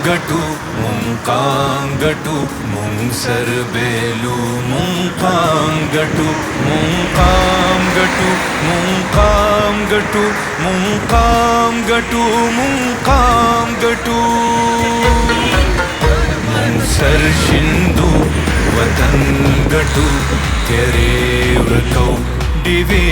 गटू मुंकाम गटू मुंग सर बेलू मुंकाम गटू मुंकाम गटू मुंकाम गटू मुंकाम गटू मुंकाम गटू मुंगसर शिंदू वतन गटू तेरे व्रकौ दिवे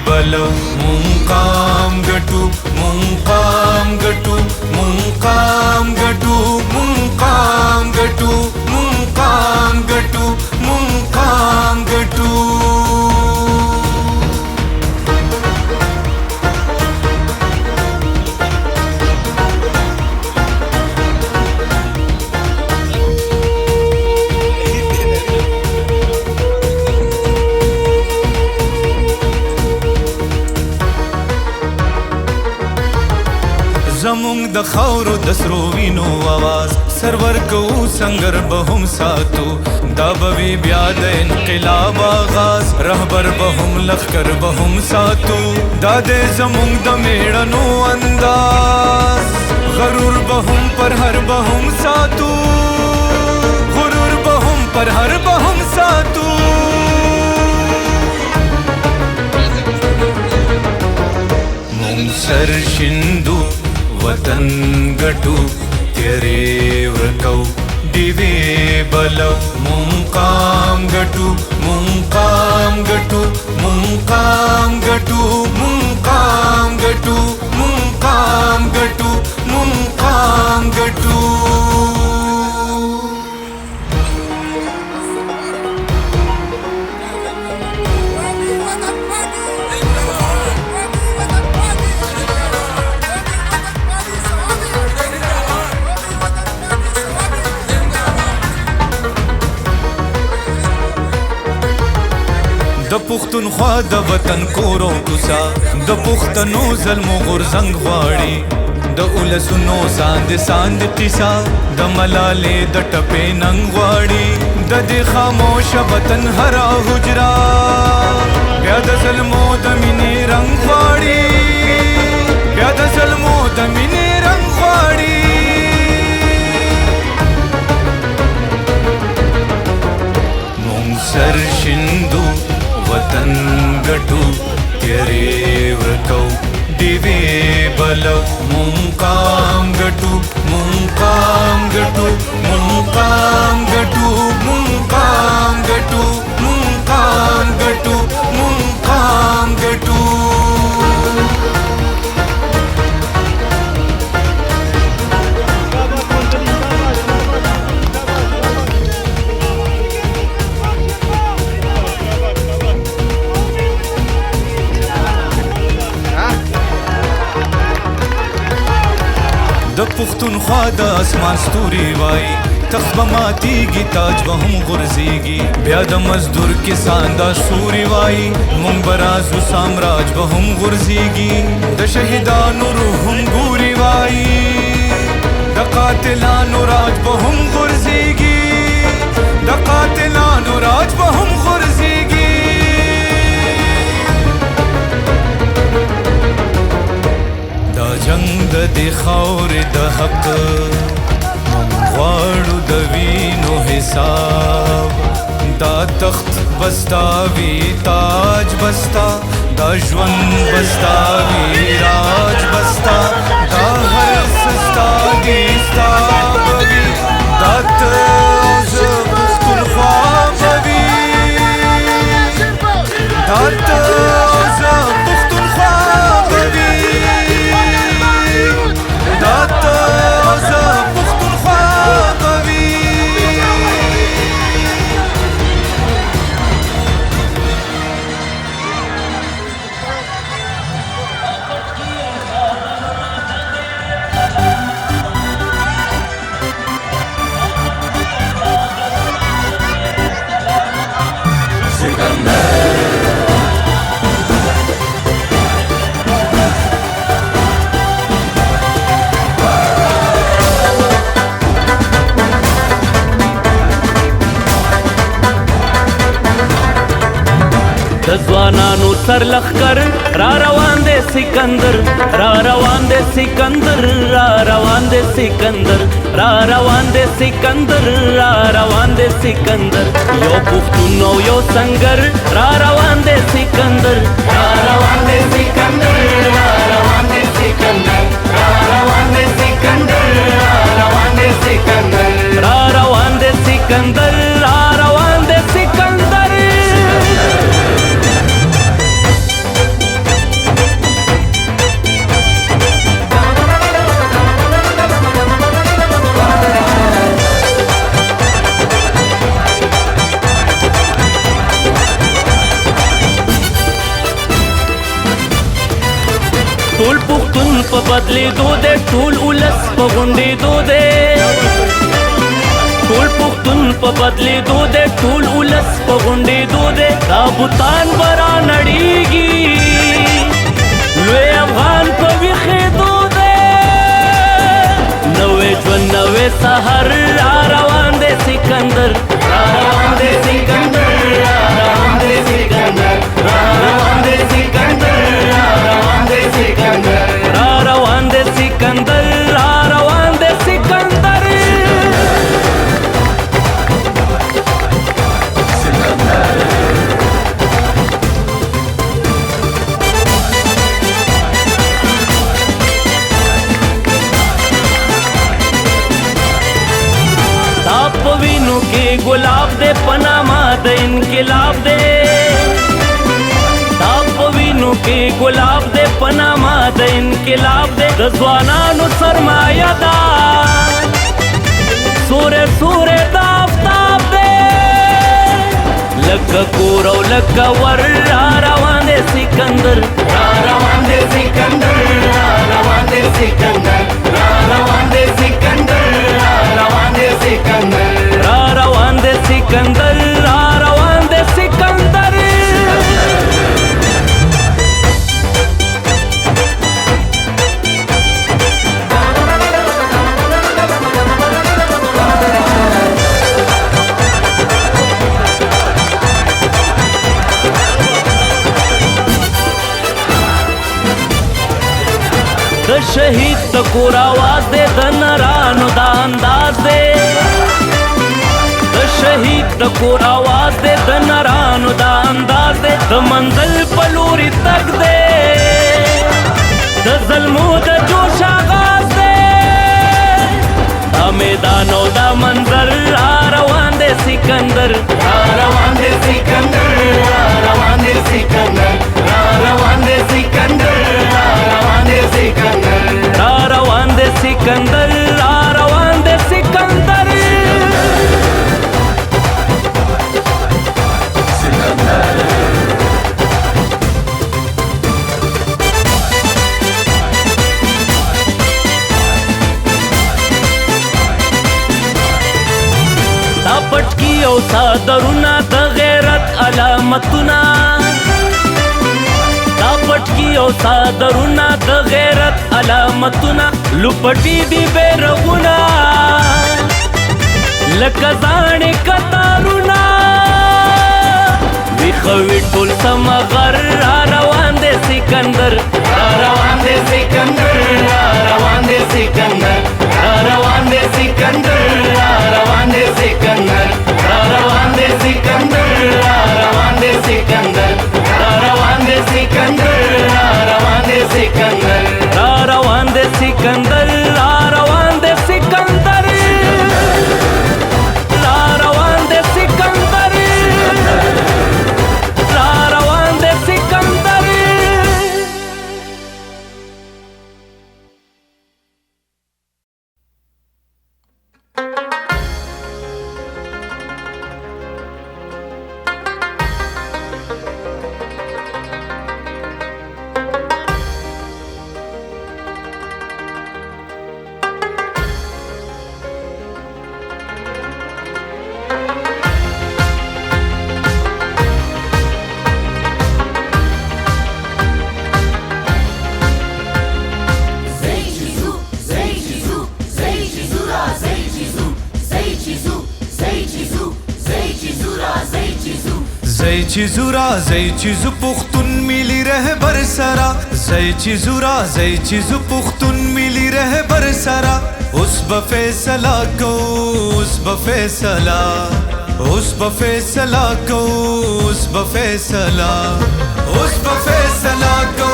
बलौ मुंकाम गटू मुंकाम गटू मुंकाम गटू मुंकाम गटू मुंकाम गटू मुंकाम गटू زمونږ د خاورو د سرو وینو आवाज سرور کو سنگر بهم ساتو دا به بیا د انقلاب آغاز رهبر بهم لخر بهم ساتو دا د زمونږ د میړنو انداز غرور بهم پر هر بهم ساتو غرور بهم پر هر بهم ساتو मुंगसर शिंदू वतन गटू तेरे व्रकौ दिवे बलौ मुंकाम गटू मुंकाम गटू मुंकाम गटू मुंकाम गटू मुंकाम गटू मुंकाम गटू د پښتونخوا د وطن کورو کوڅه د پښتنو ظلمو غورځنګ غواړي د اولسونو ساند ساند ټیسا د ملالې د ټپې ننګ غواړي د دې خاموش وطن هره حجره بیا د ظلمو د مینې رنګ غواړي بیا د ظلمو د مینې رنګ غواړي मुंगसर शिंदू वतन गटू तेरे व्रकौ दिवे बलौ मुंकाम गटू मुंकाम गटू मुंकाम गटू मुंकाम गटू मुंकाम गटू मुंकाम गटू د پښتونخوا د اسمان ستوري وای تخت به ماتیږي تاج به هم غورځېږي بیا د مزدور کسان دا سوري وای مونږ به رازو سامراج به هم غورځېږي د شهیدانو روح هم ګوري وای د قاتلانو راج به هم غورځېږي د قاتلانو راج به هم غورځېږي دا جنگ د دې خاورې د حق غواړو د وینو حساب دا تخت بستا وی تاج بستا دا ژوند بستا وی راج بستا دا هر سستا دی ستا بوي دا ته زه پښتونخوا بوي دا ته زه پښتونخوا بوي دا ته زه پښتونخوا بوي د ځوانانو سر لخر را روان دی دے سکندر را روان دے سکندر را روان دے سکندر را روان دے سکندر را روان دے سکندر یو پختون او یو سنگر را روان دے سکندر را روان دے سکندر را روان دے سکندر را روان دے سکندر را روان دے سکندر را روان دے سکندر را روان دے سکندر ټول پختون په بدلېدو دی ټول ولس په غونډېدو دی ټول پختون په بدلېدو دی ټول ولس په غونډېدو دی دا بوتان به رانړېږي لوی افغان په ویښېدو دی نوی ژوند نوی سهر را روان دی سکندر را روان دی سکندر را روان دی سکندر را روان دی سکندر را روان دی سکندر را روان دی سکندر را روان دی سکندر تاپ وینو کې گلاب دے پناما د انقلاب دے تاپ وینو کې گلاب دے پناما د انقلاب دے د ځوانانو سرمایه دا سورې سورې د آفتاب دے لکه کور او لکه ور را روان دی سکندر را روان دی سکندر را روان دی سکندر را روان دی سکندر را روان دی سکندر را روان دی سکندر را روان دی سکندر د شهید د کور آواز دے د نرانو دا انداز دے د شهید د کور آواز دے د نرانو دا انداز دے د منزل په لوري تګ دے د ظلمو د جوش آغاز دے دا میدان او دا منظر را روان دے سکندر را روان دے سکندر را روان دے سکندر را روان دے سکندر را روان دے سکندر را روان دے سکندر را روان دے سکندر دا پټکی او صادرونه د غیرت علامتونه دا پټکی او صادرونه د غیرت علامتونه لوپټي دي بیرغونه لکه زاڼې کتارونه ویښوي ټول سمغر را روان دی سکندر را روان دی سکندر را روان دی سکندر را روان دی سکندر را روان دی سکندر را روان دی سکندر را روان دی سکندر را روان دی سکندر را روان دی سکندر را روان دی سکندر را روان دی سکندر را روان دی سکندر را روان دی سکندر زی چې زو راځي چې زو پښتون ملي رهبر سرا زئی چې زورا زئی چې پختون ملي رهبر سرا اوس به فیصله کو اوس به فیصله اوس به فیصله کو اوس به فیصله اوس به فیصله کو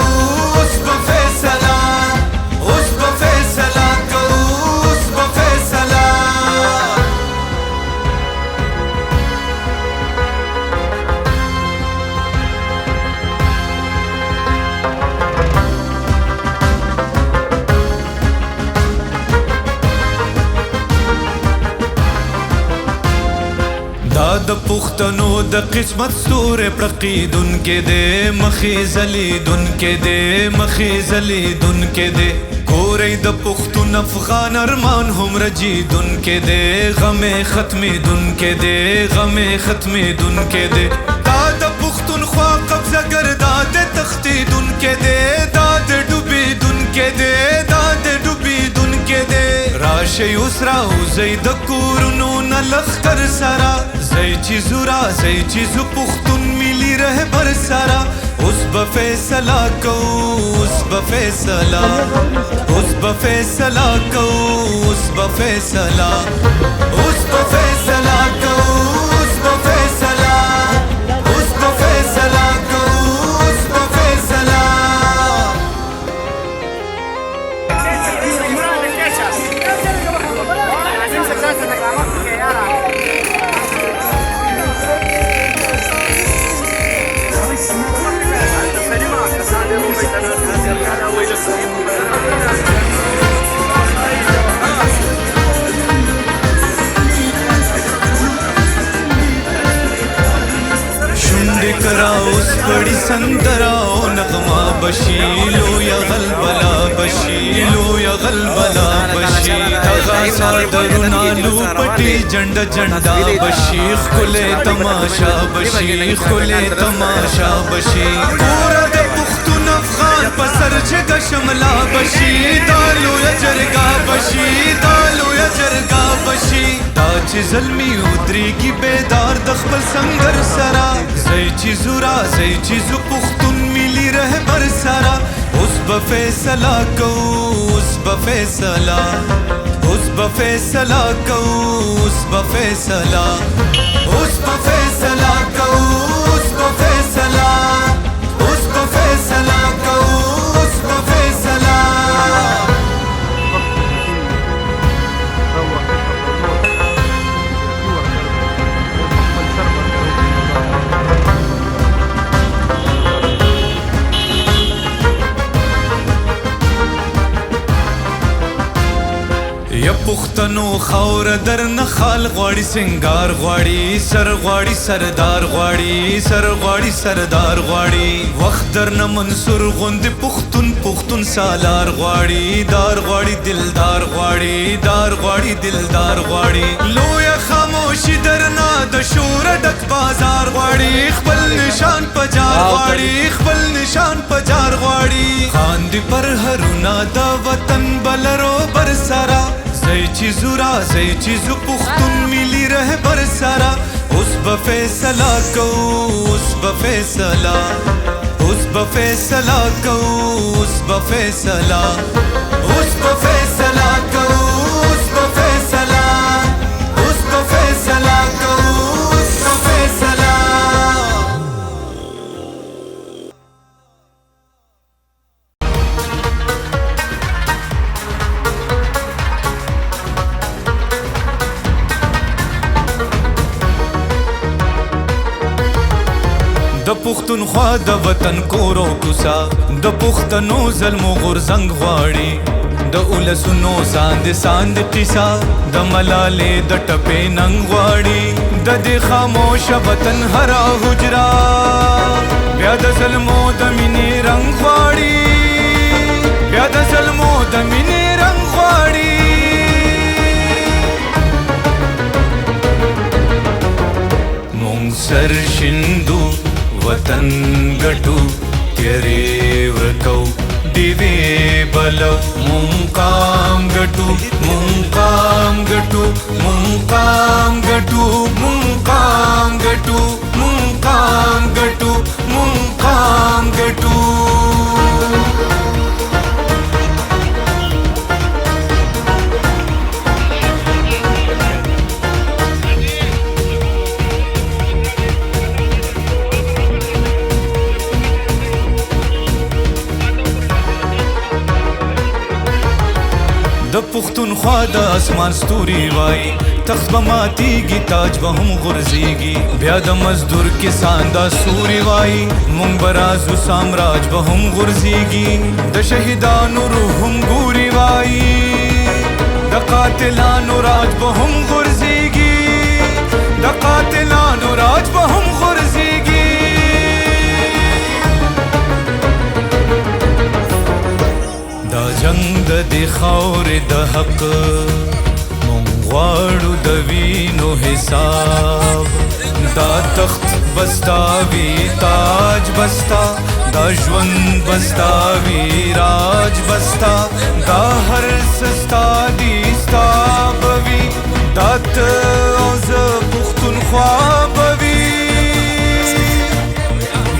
اوس به فیصله اوس به فیصله کو اوس به فیصله دا د پښتنو د قسمت ستوره پړقیدون کې دې مخې زلیدون کې دې مخې زلیدون کې دې کورې د پښتون افغان ارمان هم رجیدون کې دې غمې ختمېدون کې دې غمې ختمېدون کې دې دا د پښتون خوا قبضه ګردا د تختیدون کې دې دا د ډوبېدون کې دې دا د ډوبېدون کې دې راشي اوس راوځي د کورونو نه لښکر سره زئی چې زورا زئی چې پختون ملي رهبر سرا اوس به فیصله کو اوس به فیصله اوس به فیصله کو اوس به فیصله اوس به فیصله کو اوس به فیصله اوس به فیصله کو اوس به فیصله اوس بڑی سندرا او نغمہ بشیلو یا غلبلا بشیلو یا غلبلا بشی تغا صادرنا لو پٹی جنڈ جنڈا بشی خلے تماشا بشی خلے تماشا بشی پورا د پختون افغان پسر جگہ شملا بشی دالو یا جرگا بشی دالو یا جرگا بشی دا چې زلمی ودریږي بیدار د خپل سنگر سرا زئی چې زورا زئی چې پختون ملي رهبر سرا اوس به فیصله کو اوس به فیصله اوس به فیصله کو اوس به فیصله اوس به فیصله کو اوس به فیصله اوس به فیصله کو اوس به فیصله یا پښتنو خاور در نه خال غواړي سنگار غواړي سر غواړي سردار غواړي سر غواړي سردار غواړي وخت در نه منصور غوند پښتون پښتون سالار غواړي دار غواړي دلدار غواړي دار غواړي دلدار غواړي لویا خاموشي درنا د شور ډک بازار غواړي خپل نشان پجار غواړي خپل نشان پجار غواړي خاندي پر هرونه د وطن بلرو بر سرا زئی چې زورا زئی چې پختون ملي رهبر سرا اوس به فیصله کو اوس به فیصله اوس به فیصله کو اوس به فیصله اوس به فیصله کو اوس به فیصله اوس به فیصله کو اوس به فیصله د پښتونخوا د وطن کورو کوسا د پښتنو ظلمو غورځنګ غواړي د اولسونو ساند ساند قصا د ملالې د ټپې ننګ غواړي د دې خاموش وطن هرا حجرا بیا د ظلمو د مینې رنګ غواړي بیا د ظلمو د مینې رنګ غواړي مونږ سر شندو وطن گٹو تیرے ورکو دیوے بلو مونکام گٹو مونکام گٹو مونکام گٹو مونکام گٹو مونکام گٹو مونکام پیغام گټو د پښتونخوا د اسمان ستوري وای تخت به ماتیږي تاج به هم غورځيږي بیا د مزدور کسان دا سوري وای مونږ به رازو سامراج به هم غورځيږي د شهیدانو روح هم ګوري وای د قاتلانو راج به هم غورځيږي د قاتلانو راج به هم غورځيږي دا جنگ د دې خاورې د حق مونږ غواړو د وینو حساب دا تخت بستا وی تاج بستا دا ژوند بستا وی راج بستا دا هر سستا دی ستا بوي دا ته او زه پښتونخوا بوي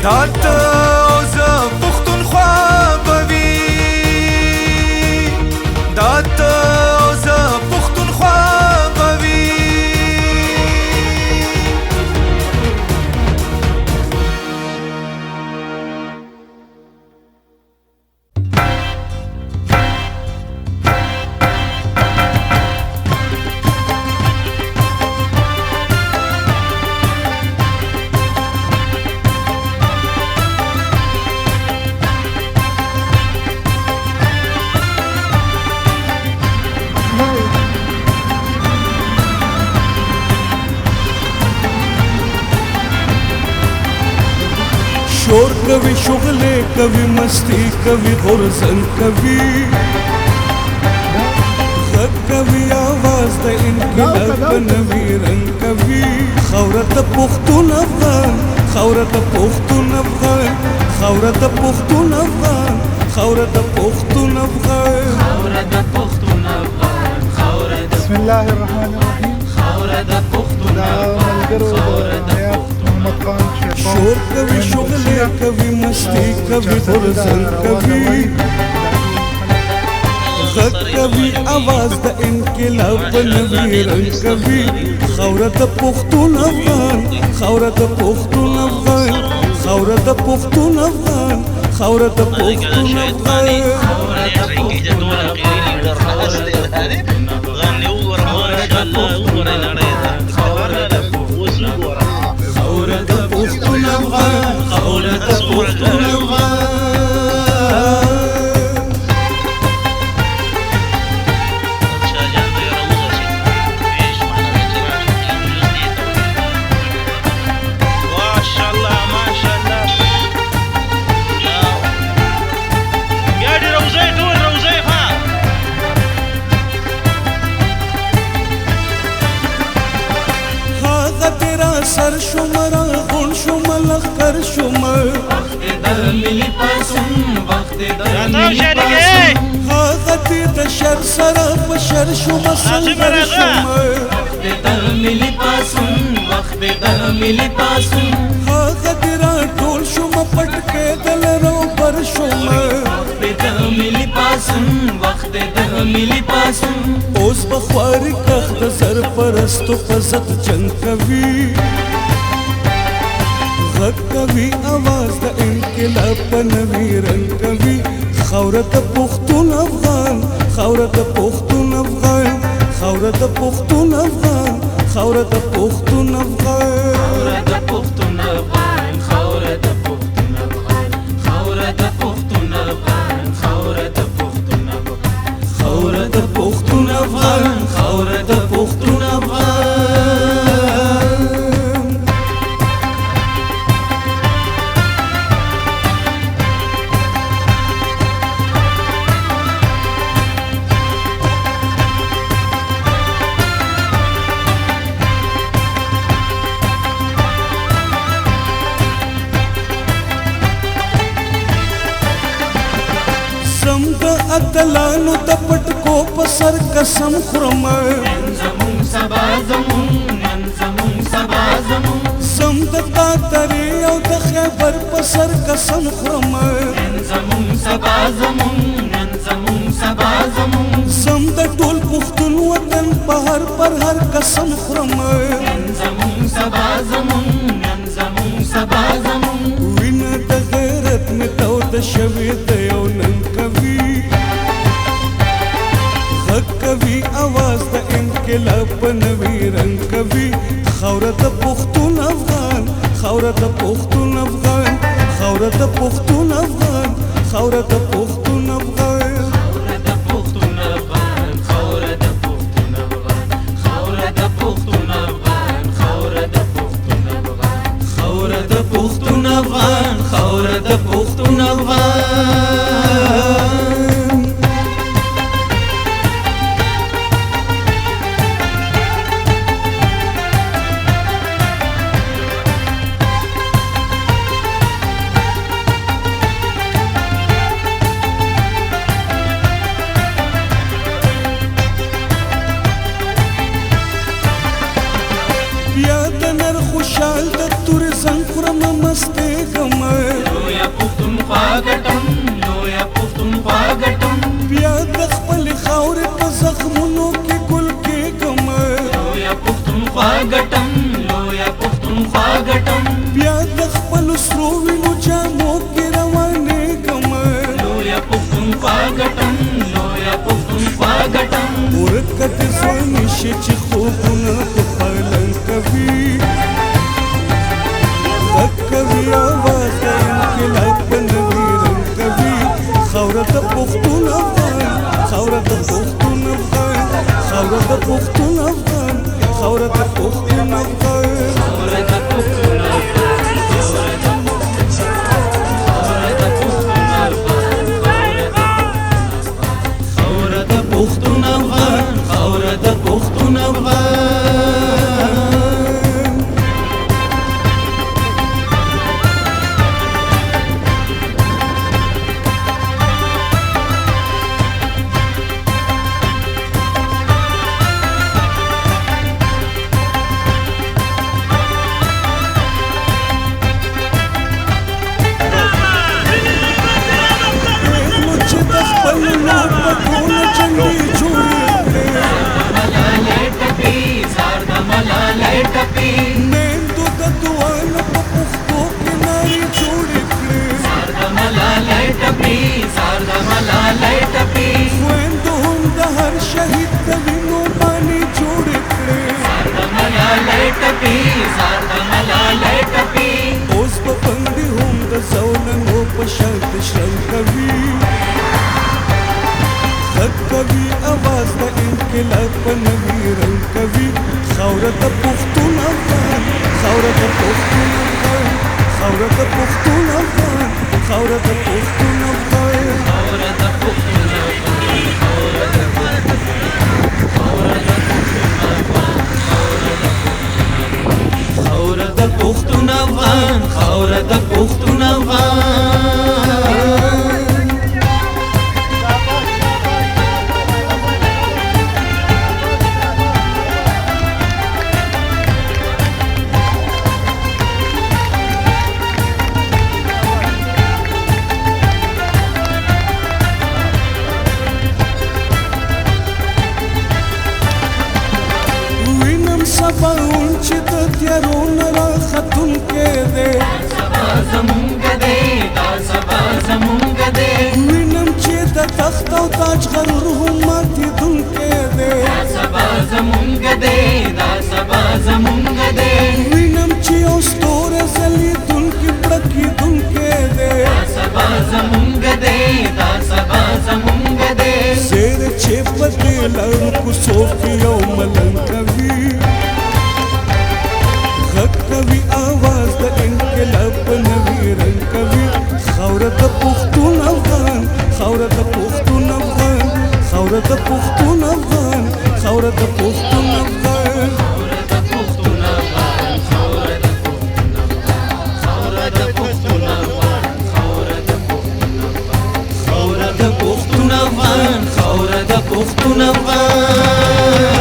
دا ته او زه پښتونخوا بوي دا ته او زه پښتونخوا بوي شور کوي شغلې کوي مستی کوي غرزن کوي غږ کوي आवाज د انقلاب نوی رنګ کوي خاوره د پښتون افغان خاوره د پښتون افغان خاوره د پښتون افغان خاوره د پښتون افغان خاوره د پښتون افغان خاوره د بسم الله الرحمن الرحیم خاوره د پښتون افغان خاوره د شور کوي شغلې کوي مستی کوي غرزن کوي غږ کوي आवाज د انقلاب نوی رنګ کوي خاوره د پښتون افغان خاوره د پښتون افغان خاوره د پښتون افغان خاوره د پښتون افغان سر شمرا غون شملخ کر شمر وخت د ملي پاسون وخت د ملي پاسون هاغتی د شر سره بشر شم سنگر شمر وخت د ملي پاسون وخت د ملي پاسون هاغتی را ټول شم پټکې دل رو پر شمر وخت د ملي پاسون وخت د ملي پاسون اوس بخواري کخ د سر پرستو فزت جنگ کوي غږ کوي आवाज د انقلاب په نوی رنګ کوي خاوره د پښتون افغان خاوره د پښتون افغان خاوره د پښتون افغان خاوره د پښتون افغان خاوره د پښتون افغان خاوره د پښتون افغان خاوره د پښتون افغان خاوره د پښتون افغان خاوره د پښتون افغان خاوره د پښتون افغان اتلانو د پټکو په سر قسم خورم نن زمون سبا زمون نن زمون سبا زمون زم د تاترې او د خیبر په سر قسم خورم نن زمون سبا زمون نن زمون سبا زمون زم د ټول پښتون وطن په هر قسم خورم نن زمون سبا زمون نن زمون سبا زمون وینه د غیرت مې تود شوې د یو نن کوي غږ کوي اواز د انقلاب په نوي رنګ کوي خاوره د پښتون افغان خاوره د پښتون افغان خاوره د پښتون افغان خاوره د پښتون افغان خاوره د پښتون افغان خاوره د پښتون افغان خاوره د پښتون افغان خاوره د پښتون افغان خاوره د پښتون افغان خوشحال د تور زنګ خورم مستېږم لویه پښتونخوا ګټم لویه پښتونخوا ګټم بیا د خپلې خاورې په زخمونو کې ګل کېږم لویه پښتونخوا ګټم لویه پښتونخوا ګټم بیا د خپلو سرو وینو جامو کې روانېږم لویه پښتونخوا ګټم لویه پښتونخوا ګټم ورکه د ځواني شي چې خوبونه په پالن کوي کوي آواز د انقلاب په نوي رنګ کوي خاوره د پښتون افغان خاوره د پښتون افغان خاوره د پښتون افغان خاوره د پښتون افغان خاوره د پښتون افغان خاوره د پښتون افغان خاوره د پښتون افغان اوس په پندې هم د زولنو په شرط شرم کوي غږ کوي اواز د انقلاب په نوي رنګ کوي خاوره د پښتون افغان خاوره د پښتون افغان خاوره د پښتون افغان خاوره د پښتون افغان خاوره د پښتون افغان خاوره د خاوره د پښتون افغان خاوره د پښتون افغان سباون چې د تیارو نه راختونکی دی سبا زمونږ دی دا سبا زمونږ دی وینم چې د تخت او تاج غرور هم ماتېدونکی دی سبا زمونږ دی دا سبا زمونږ دی وینم چې یو ستوری ځلېدونکی پړکېدونکی دی سبا زمونږ دی دا سبا زمونږ دی زیری چې په دې لارو کوڅو کې یو ملنګ کوي غږ کوي آواز د انقلاب په نوي رنګ کوي خاوره د پښتون افغان خاوره د پښتون افغان خاوره د پښتون افغان خاوره د پښتون افغان خاوره د پښتون افغان خاوره د پښتون افغان خاوره د پښتون افغان خاوره د پښتون افغان خاوره د پښتون افغان